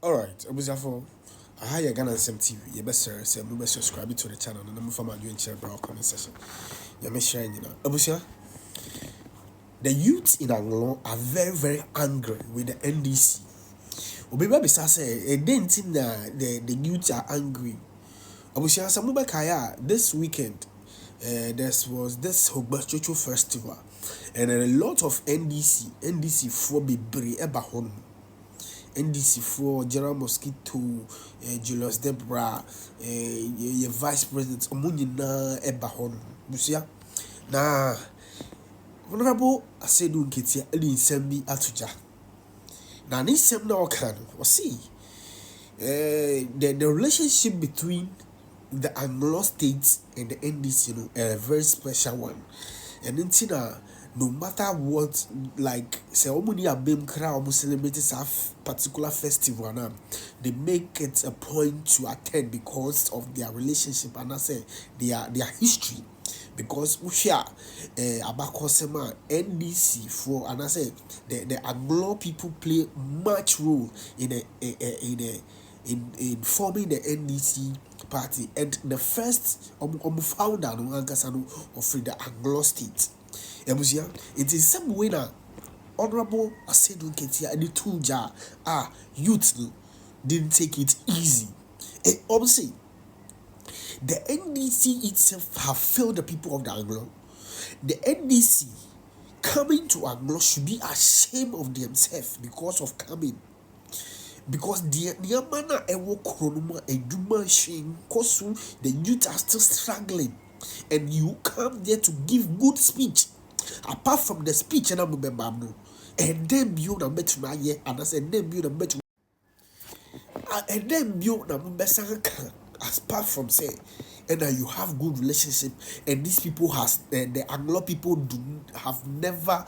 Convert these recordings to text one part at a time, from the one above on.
Alright, Obuzafo, I have Ghana TV. You best say, you best subscribe to the channel and I'm from my doing share about comment section. You may share, Obusia. The youth in Anglo are very, very angry with the NDC. Obiba say, a dent in the youth are angry. Obusia, Samuba Kaya, this weekend, there was this H0gbets0ts0 festival, and a lot of NDC for be brave about NDC for m0squit0, Julius Debra, your vice president, Omunina Ebahon, Busia. Na, Honorable Asedu Nketia, Eli Sembi Atuja. Na, this same now can, or see, the relationship between the Anglo states and the NDC, a very special one. And then, no matter what, like say omuni abem kra omo celebrate this particular festival now, they make it a point to attend because of their relationship and I say their history. Because we share abakosema NDC for and I say the Anglo people play much role in forming the NDC party, and the first founder of the Anglo state. It is some way now. Honorable Asedu Nketia and the two youth didn't take it easy. And obviously, the NDC itself have failed the people of the Anglo. The NDC coming to Anglo should be ashamed of themselves because of coming. Because the Niamana Ewo Kronuma and Duma Shin Kosu, the youth are still struggling. And you come there to give good speech. Apart from the speech, and I'm then build a bet my year, and I said, then build a bet, and then build a better apart from say, and you have good relationship, and these people the Anglo people have never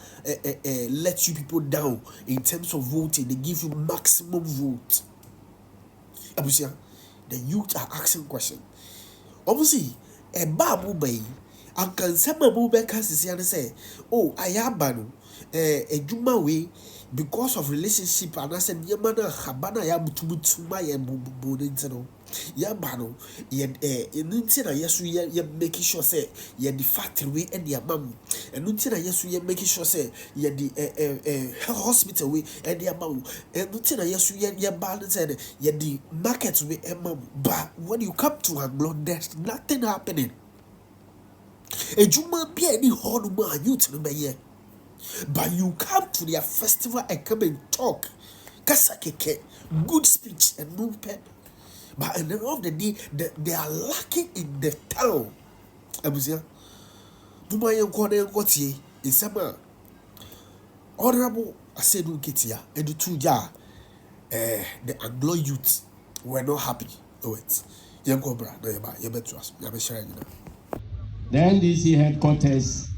let you people down in terms of voting. They give you maximum vote. Abusia, the youth are asking questions. Obviously, a babu bay. And can some Beka say, oh, I have banu a Juma way because of relationship, and I said, Yamana Habana Yabutuma and Budintano. Yabano, yet in Nintina, yes, we are making sure say, ye the factory and your mum, and Nintina, yes, we are making sure say, ye the hospital way and your mum, and Nintina, yes, we are your balance and ye the markets with a mum. But when you come to Anglo, there's nothing happening. A Juma be any hornuma youth no be, but you come to their festival and come and talk. Kasakeke, good speech and no pep. But at the end of the day, they are lacking in the town. Abusia, Bumayan Kone Gotie in summer. Honorable Asedu Nketia and the two the Anglo youth were not happy. Oh, it's young cobra, no, you better trust. You're sharing. The NDC headquarters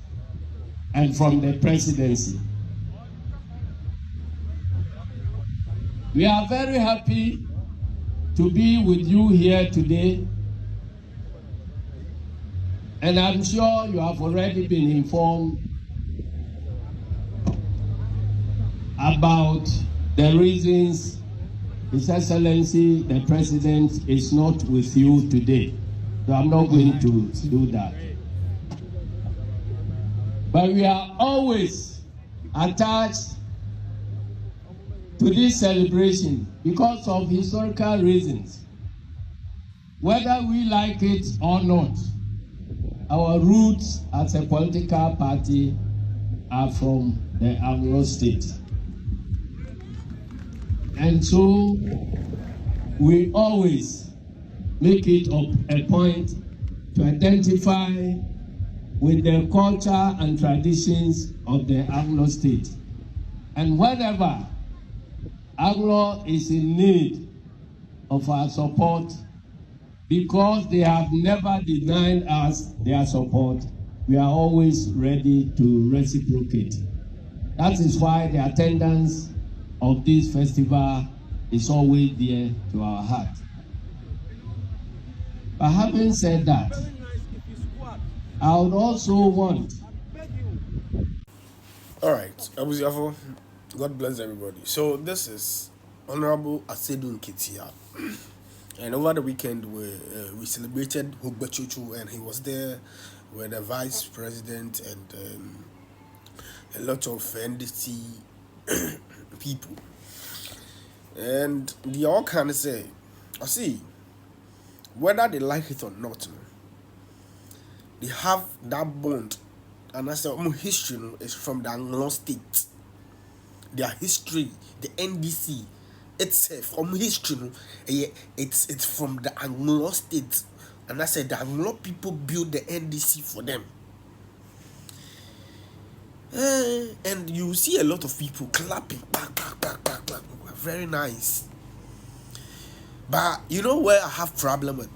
and from the presidency. We are very happy to be with you here today, and I'm sure you have already been informed about the reasons His Excellency the President is not with you today. So I'm not going to do that. But we are always attached to this celebration because of historical reasons. Whether we like it or not, our roots as a political party are from the Anglo state. And so we always make it a point to identify with the culture and traditions of the Anglo state. And whenever Anglo is in need of our support, because they have never denied us their support, we are always ready to reciprocate. That is why the attendance of this festival is always dear to our heart. But having said that, I would also want. All right, God bless everybody. So this is Honorable Asedun Ketia. And over the weekend, we celebrated H0gbets0ts0, and he was there with the vice president and a lot of NDC people. And they all kind of say, I see, whether they like it or not, they have that bond. And I said, history is from the Anglo state. Their history, the NDC itself, from history, it's from the Anglo state. And I said, the Anglo people built the NDC for them. And you see a lot of people clapping, back, very nice. But you know where I have problem with?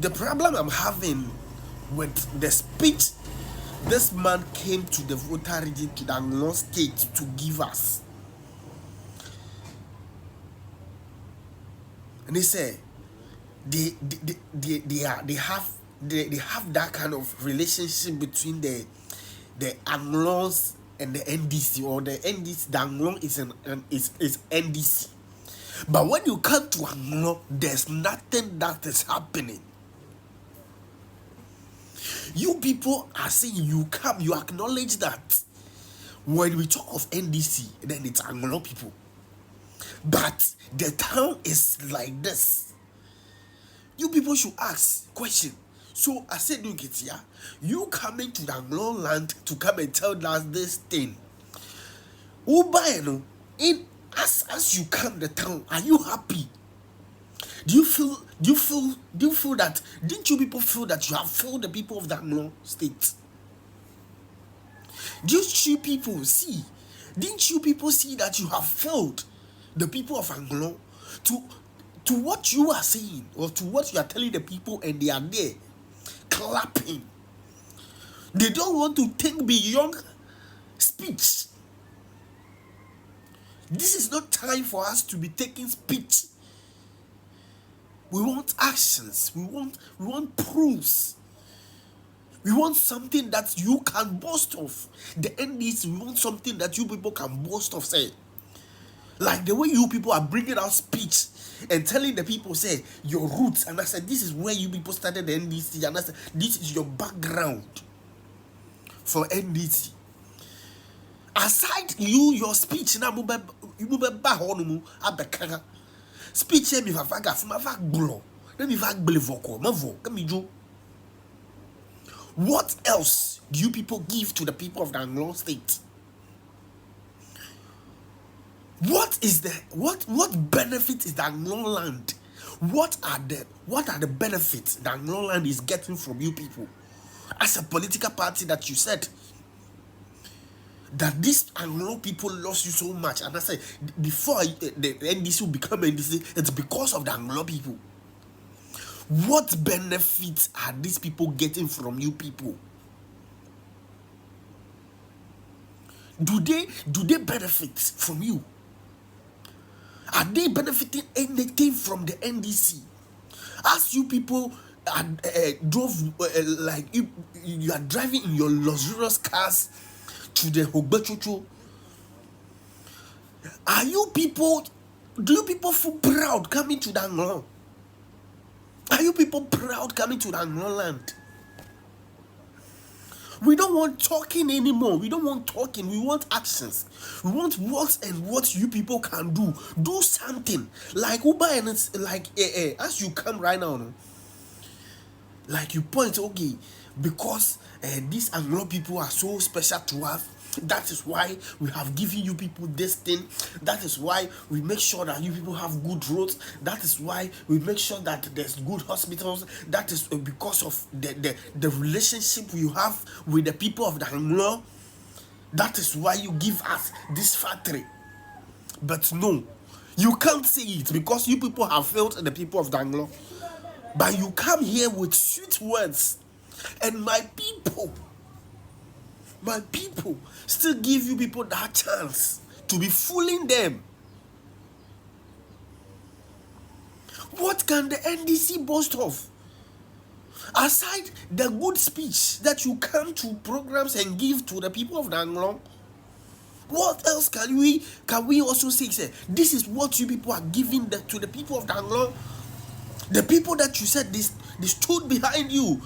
The problem I'm having with the speech this man came to the voter region, to the Anglo state, to give us. And he said they have that kind of relationship between the Anglos and the NDC, or the NDC. The Anglo is NDC. But when you come to Anglo, there's nothing that is happening. You people are saying you acknowledge that when we talk of NDC, then it's Anglo people. But the town is like this. You people should ask question. So I said, look it here. You coming to the Anglo land to come and tell us this thing. As you come the town, are you happy? Do you feel that? Didn't you people feel that you have failed the people of the Anglo state? Didn't you people see that you have failed the people of Anglo to what you are saying, or to what you are telling the people, and they are there clapping? They don't want to think beyond speech. This is not time for us to be taking speech. We want actions. We want proofs. We want something that you can boast of. The end is, we want something that you people can boast of. Say, like the way you people are bringing out speech and telling the people, say, your roots. And I said, this is where you people started the NDC. And I said, this is your background for NDC. Aside your speech, now you speech me vaga fuma va glo. Let me va glevoko. Mavo. What else do you people give to the people of the Anglo state? What benefit is the Anglo land? What are the benefits the Anglo land is getting from you people? As a political party that you said that these Anglo people lost you so much, and I said before the NDC will become NDC, it's because of the Anglo people. What benefits are these people getting from you people? Do they benefit from you? Are they benefiting anything from the NDC? As you people drove like you are driving in your luxurious cars to the H0gbets0ts0, do you people feel proud coming to the Anglo? Are you people proud coming to the Anglo land? We don't want talking anymore. We don't want talking. We want actions. We want what and what you people can do. Do something. Like Uber, and it's like as you come right now, like you point, okay, because these Anglo people are so special to us. That is why we have given you people this thing. That is why we make sure that you people have good roads. That is why we make sure that there's good hospitals. That is because of the relationship you have with the people of the Anglo. That is why you give us this factory. But no, you can't say it because you people have failed the people of the Anglo. But you come here with sweet words, and my people still give you people that chance to be fooling them. What can the NDC boast of? Aside the good speech that you come to programs and give to the people of the Anglo, What else can we also say? This is what you people are giving to the people of the Anglo. The people that you said they stood behind you.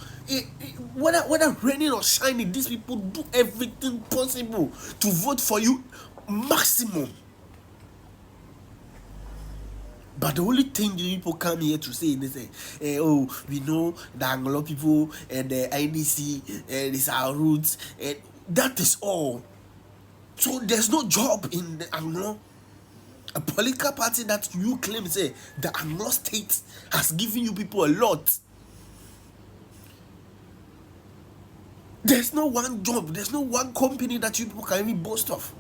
Whether raining or shining, these people do everything possible to vote for you maximum. But the only thing the people come here to say, they say, oh, we know the Anglo people and the IDC and it's our roots, and that is all. So there's no job in the Anglo. A political party that you claim say the Anglo state has given you people a lot. There's no one job, there's no one company that you people can even boast of.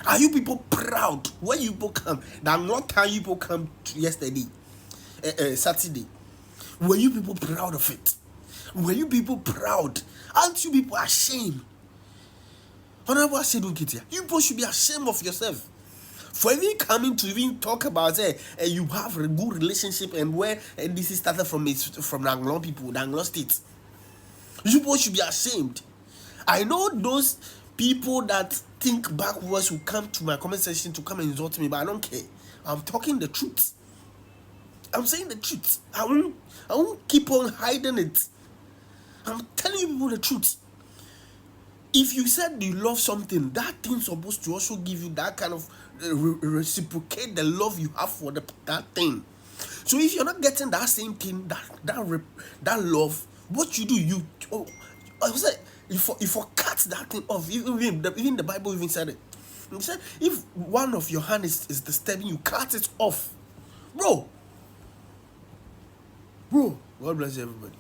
Are you people proud when you people come? The Anglo time you people come yesterday, Saturday. Were you people proud of it? Were you people proud? Aren't you people ashamed? Honorable H0gbets0ts0, you people should be ashamed of yourself for even coming to even talk about you have a good relationship and where this is started from the Anglo people, the Anglo states. You people should be ashamed. I know those people that think backwards will come to my comment section to come and insult me, but I don't care. I'm talking the truth. I'm saying the truth. I won't keep on hiding it. I'm telling you people the truth. If you said you love something, that thing's supposed to also give you that kind of reciprocate the love you have for that thing. So if you're not getting that same thing, that love, what you do, I was like, if you cut that thing off, even the Bible even said it. It said if one of your hand is disturbing you, cut it off, bro. God bless everybody.